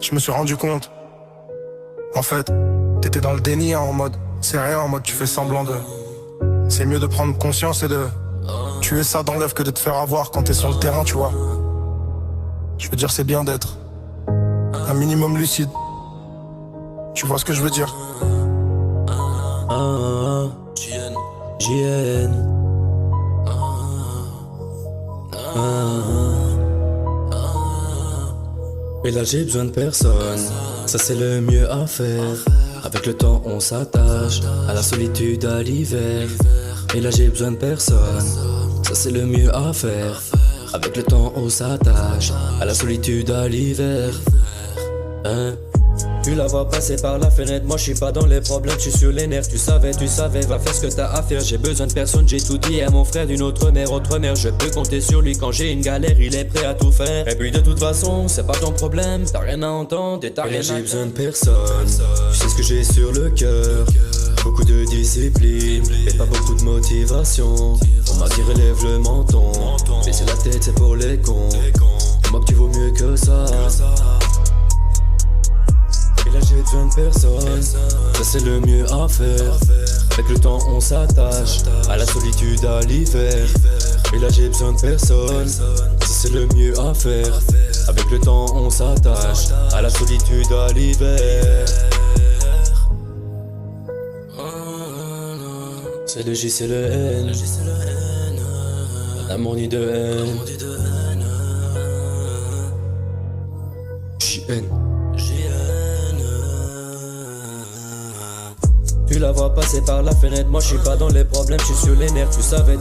je me suis rendu compte. En fait, t'étais dans le déni, hein, en mode c'est rien, en mode tu fais semblant de. C'est mieux de prendre conscience et de tuer ça dans l'œuf que de te faire avoir quand t'es sur le terrain, tu vois. Je veux dire, c'est bien d'être un minimum lucide. Tu vois ce que je veux dire? JN. Et là j'ai besoin de personne, ça c'est le mieux à faire. Avec le temps on s'attache à la solitude à l'hiver. Et là j'ai besoin de personne, ça c'est le mieux à faire. Avec le temps on s'attache à la solitude à l'hiver. Tu la vois passer par la fenêtre, moi je suis pas dans les problèmes, je suis sur les nerfs. Tu savais, va faire ce que t'as à faire. J'ai besoin de personne, j'ai tout dit à mon frère d'une autre mère, je peux compter sur lui quand j'ai une galère, il est prêt à tout faire. Et puis de toute façon, c'est pas ton problème, t'as rien à entendre et t'as rien à faire. J'ai besoin de personne, tu sais ce que j'ai sur le cœur. Beaucoup de discipline, et pas beaucoup de motivation. On m'a dit relève le menton, baisser la tête c'est pour les cons. Moi que tu vaux mieux que ça. Et là j'ai besoin de personne, ça c'est le mieux à faire. Avec le temps on s'attache à la solitude à l'hiver. Et là j'ai besoin de personne, ça c'est le mieux à faire. Avec le temps on s'attache à la solitude à l'hiver. C'est le J, c'est le N, l'amour ni de haine. JN. Tu la vois passer par la fenêtre, moi je suis pas dans les problèmes, je suis sur les nerfs. Tu savais,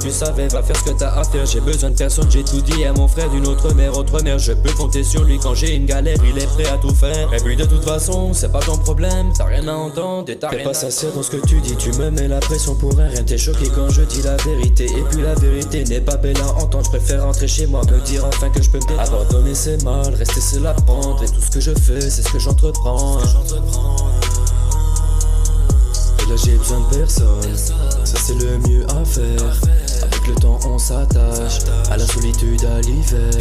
va faire ce que t'as à faire. J'ai besoin de personne, j'ai tout dit à mon frère d'une autre mère, je peux compter sur lui quand j'ai une galère, il est prêt à tout faire. Et puis de toute façon, c'est pas ton problème, t'as rien à entendre et t'as rien à faire. T'es pas sincère dans ce que tu dis, tu me mets la pression pour rien. T'es choqué quand je dis la vérité, et puis la vérité n'est pas belle à entendre. Je préfère rentrer chez moi, me dire enfin que je peux me détendre. Abandonner c'est mal, rester c'est l'apprendre. Et tout ce que je fais, c'est ce que j'entreprends. Là j'ai besoin de personne, ça c'est le mieux à faire. Avec le temps on s'attache à la solitude à l'hiver.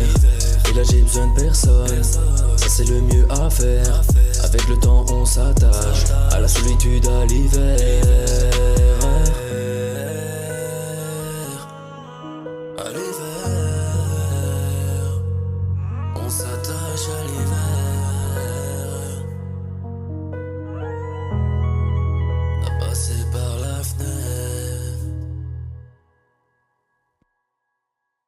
Et là j'ai besoin de personne, ça c'est le mieux à faire. Avec le temps on s'attache à la solitude à l'hiver.